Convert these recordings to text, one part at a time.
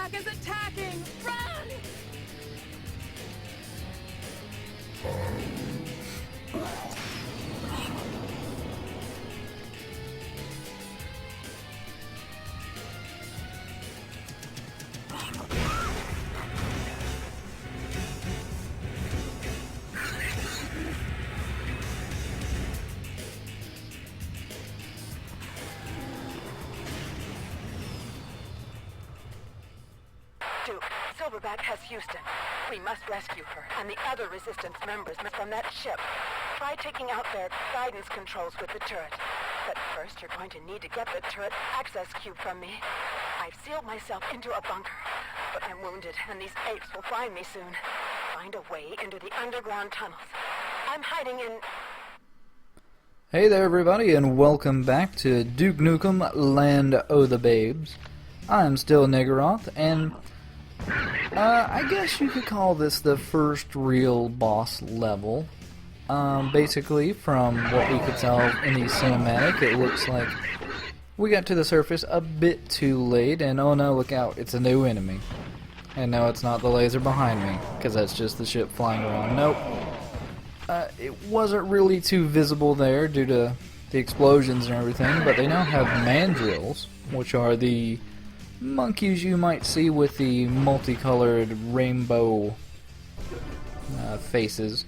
Silverback is attacking! Run! Duke, Silverback has Houston. We must rescue her and the other Resistance members from that ship. Try taking out their guidance controls with the turret. But first, you're going to need to get the turret access cube from me. I've sealed myself into a bunker, but I'm wounded, and these apes will find me soon. Find a way into the underground tunnels. I'm hiding in... Hey there everybody, and welcome back to Duke Nukem Land o' the Babes. I'm still Niggeroth, and I guess you could call this the first real boss level. Basically, from what we could tell in the cinematic, it looks like we got to the surface a bit too late, and oh no, look out, it's a new enemy. And no, it's not the laser behind me, because that's just the ship flying around. Nope. It wasn't really too visible there due to the explosions and everything, but they now have mandrills, which are the monkeys you might see with the multicolored rainbow faces.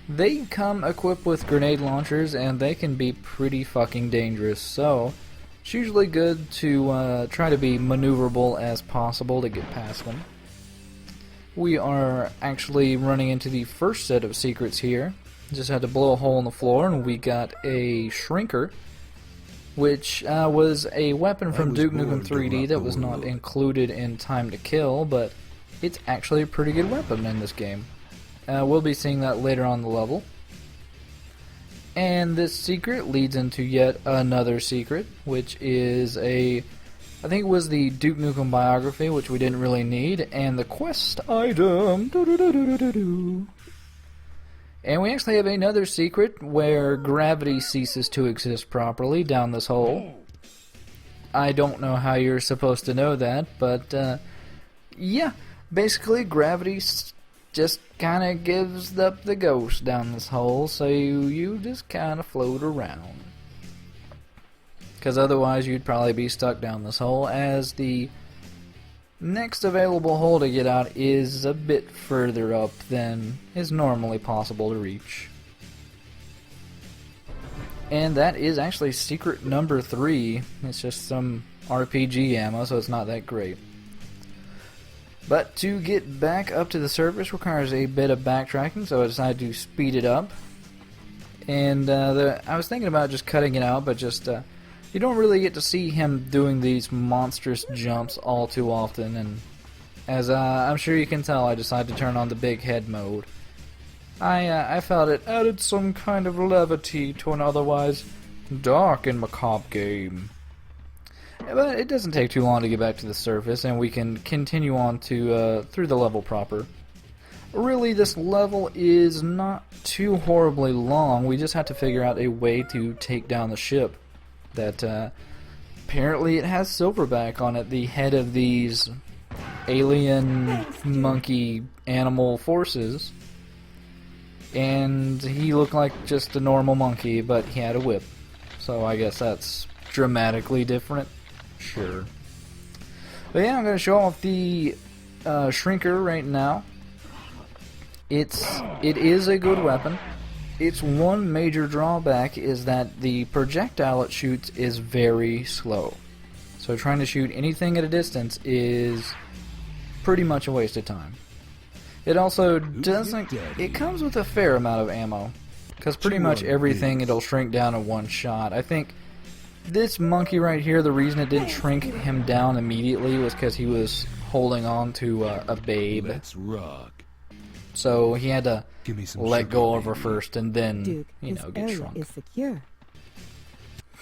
They come equipped with grenade launchers, and they can be pretty fucking dangerous, so it's usually good to try to be maneuverable as possible to get past them. We are actually running into the first set of secrets here. Just had to blow a hole in the floor, and we got a shrinker, which was a weapon from Duke Nukem 3D that was not included in Time to Kill, but it's actually a pretty good weapon in this game. We'll be seeing that later on the level. And this secret leads into yet another secret, which is I think it was the Duke Nukem biography, which we didn't really need, and the quest item. And we actually have another secret where gravity ceases to exist properly down this hole. I don't know how you're supposed to know that, but yeah, basically gravity just kind of gives up the ghost down this hole, so you just kind of float around. Because otherwise you'd probably be stuck down this hole, as the next available hole to get out is a bit further up than is normally possible to reach. And that is actually secret number 3. It's just some RPG ammo, so it's not that great. But to get back up to the surface requires a bit of backtracking, so I decided to speed it up. And I was thinking about just cutting it out, but just you don't really get to see him doing these monstrous jumps all too often, and as I'm sure you can tell, I decided to turn on the big head mode. I felt it added some kind of levity to an otherwise dark and macabre game. But it doesn't take too long to get back to the surface, and we can continue on to through the level proper. Really, this level is not too horribly long. We just have to figure out a way to take down the ship. That apparently it has Silverback on it, the head of these alien monkey animal forces. And he looked like just a normal monkey, but he had a whip. So I guess that's dramatically different. Sure. But yeah, I'm going to show off the shrinker right now. It is a good weapon. Its one major drawback is that the projectile it shoots is very slow. So trying to shoot anything at a distance is pretty much a waste of time. It also doesn't... It comes with a fair amount of ammo, because pretty much everything it'll shrink down in one shot. I think this monkey right here, the reason it didn't shrink him down immediately was because he was holding on to a babe. Let's rock. So he had to let go of her first, and then, Duke, you know, get shrunk. is secure.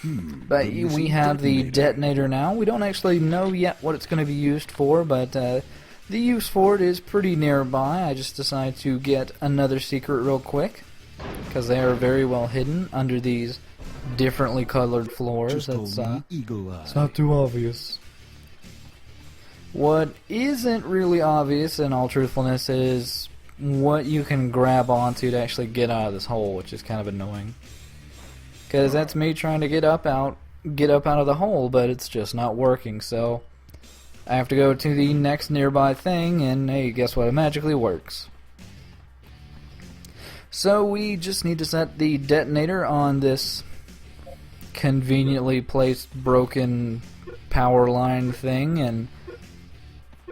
But we have the detonator now. We don't actually know yet what it's going to be used for, but the use for it is pretty nearby. I just decided to get another secret real quick, because they are very well hidden under these differently colored floors. It's not too obvious. What isn't really obvious, in all truthfulness, is what you can grab onto to actually get out of this hole, which is kind of annoying. Because that's me trying to get up out of the hole, but it's just not working, so I have to go to the next nearby thing, and hey, guess what? It magically works. So we just need to set the detonator on this conveniently placed broken power line thing, and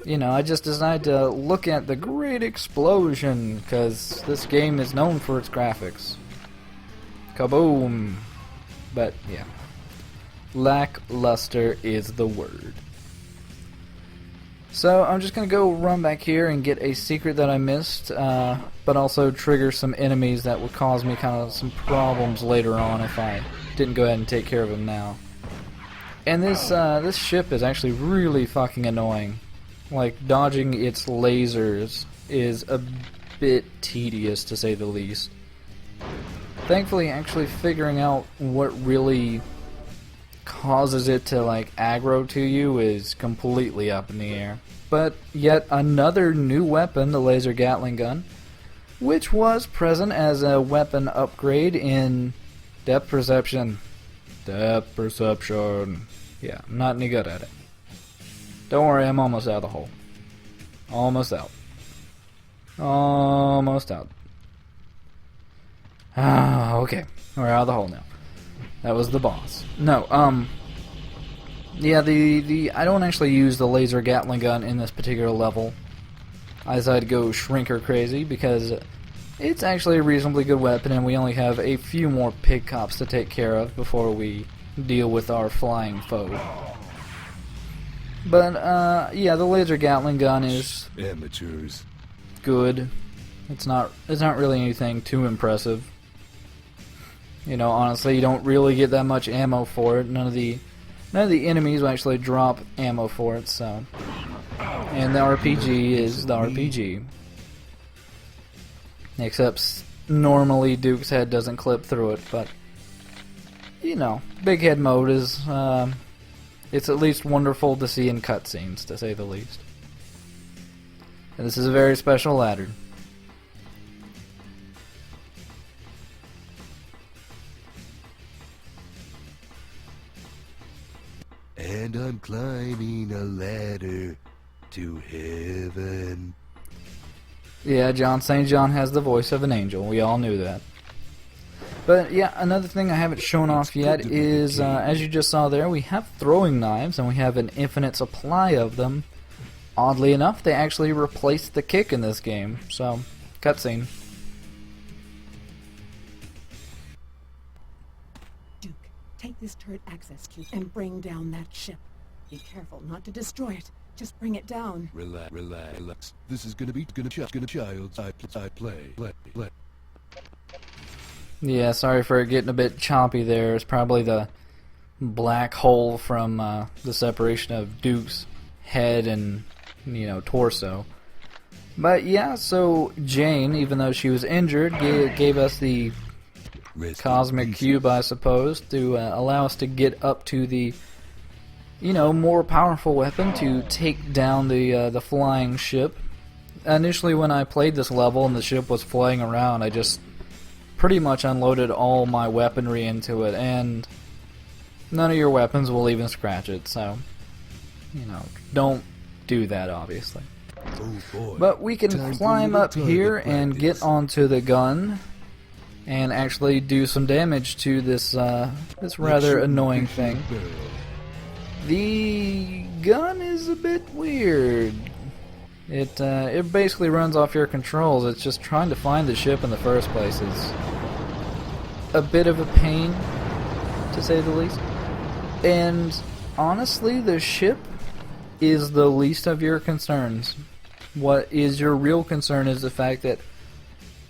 you know, I just decided to look at the great explosion, because this game is known for its graphics. Kaboom! But, yeah. Lackluster is the word. So, I'm just going to go run back here and get a secret that I missed, but also trigger some enemies that would cause me kind of some problems later on if I didn't go ahead and take care of them now. And this ship is actually really fucking annoying. Like, dodging its lasers is a bit tedious, to say the least. Thankfully, actually figuring out what really causes it to, like, aggro to you is completely up in the air. But yet another new weapon, the laser Gatling gun, which was present as a weapon upgrade in depth perception. Depth perception. Yeah, I'm not any good at it. Don't worry, I'm almost out of the hole. Almost out. Almost out. Ah, okay. We're out of the hole now. That was the boss. No, yeah, I don't actually use the laser Gatling gun in this particular level. I decided to go shrinker crazy because it's actually a reasonably good weapon, and we only have a few more pig cops to take care of before we deal with our flying foe. But, yeah, the laser Gatling gun is amateurs. Good. It's not really anything too impressive. You know, honestly, you don't really get that much ammo for it. None of the enemies will actually drop ammo for it, so. And the RPG is the RPG. Except normally Duke's head doesn't clip through it, but you know, big head mode is it's at least wonderful to see in cutscenes, to say the least. And this is a very special ladder. And I'm climbing a ladder to heaven. Yeah, John St. John has the voice of an angel. We all knew that. But yeah, another thing I haven't shown off yet is, as you just saw there, we have throwing knives, and we have an infinite supply of them. Oddly enough, they actually replaced the kick in this game. So, cutscene. Duke, take this turret access cube and bring down that ship. Be careful not to destroy it. Just bring it down. Relax. This is gonna child's play. Yeah, sorry for it getting a bit choppy there. It's probably the black hole from the separation of Duke's head and, you know, torso. But yeah, so Jane, even though she was injured, gave us the cosmic cube, I suppose, to allow us to get up to the, you know, more powerful weapon to take down the flying ship. Initially, when I played this level and the ship was flying around, I just pretty much unloaded all my weaponry into it, and none of your weapons will even scratch it, so, you know, don't do that, obviously. Oh boy. But we can climb up here and get onto the gun and actually do some damage to this this rather annoying thing. The gun is a bit weird. It basically runs off your controls. It's just trying to find the ship in the first place is a bit of a pain, to say the least. And honestly, the ship is the least of your concerns. What is your real concern is the fact that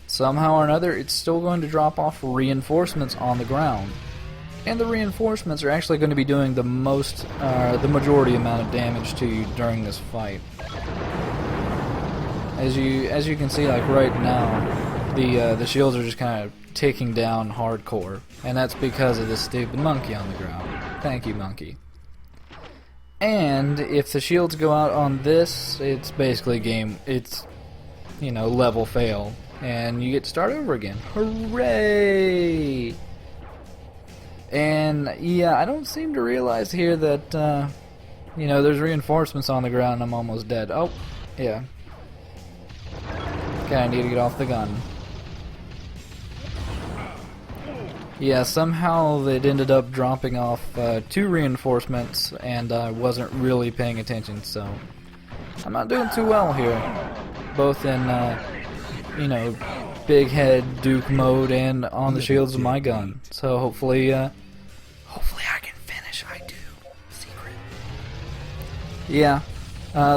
somehow or another it's still going to drop off reinforcements on the ground. And the reinforcements are actually going to be doing the majority amount of damage to you during this fight. As you can see, like right now, the shields are just kind of ticking down hardcore, and that's because of this stupid monkey on the ground. Thank you, monkey. And if the shields go out on this, it's basically it's, level fail. And you get to start over again. Hooray! And, yeah, I don't seem to realize here that, there's reinforcements on the ground and I'm almost dead. Oh, yeah. Okay, I need to get off the gun. Yeah, somehow it ended up dropping off 2 reinforcements, and I wasn't really paying attention, so I'm not doing too well here. Both in, big head Duke mode and on the shields of my gun. So hopefully I can finish. I do. Secret. Yeah.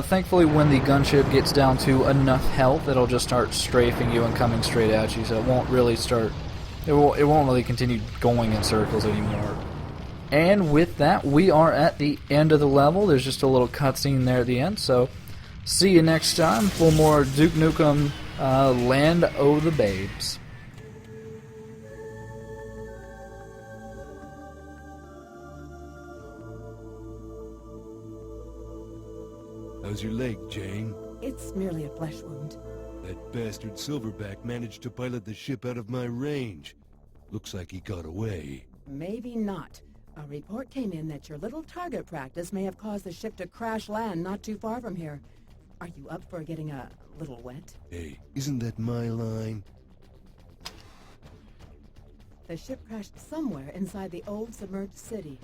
Thankfully, when the gunship gets down to enough health, it'll just start strafing you and coming straight at you, so it won't really start... It won't really continue going in circles anymore. And with that, we are at the end of the level. There's just a little cutscene there at the end, so see you next time for more Duke Nukem Land o' the Babes. How's your leg, Jane? It's merely a flesh wound. That bastard Silverback managed to pilot the ship out of my range. Looks like he got away. Maybe not. A report came in that your little target practice may have caused the ship to crash land not too far from here. Are you up for getting a little wet? Hey, isn't that my line? The ship crashed somewhere inside the old submerged city.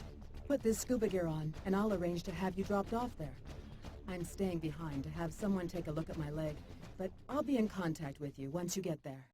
Put this scuba gear on, and I'll arrange to have you dropped off there. I'm staying behind to have someone take a look at my leg, but I'll be in contact with you once you get there.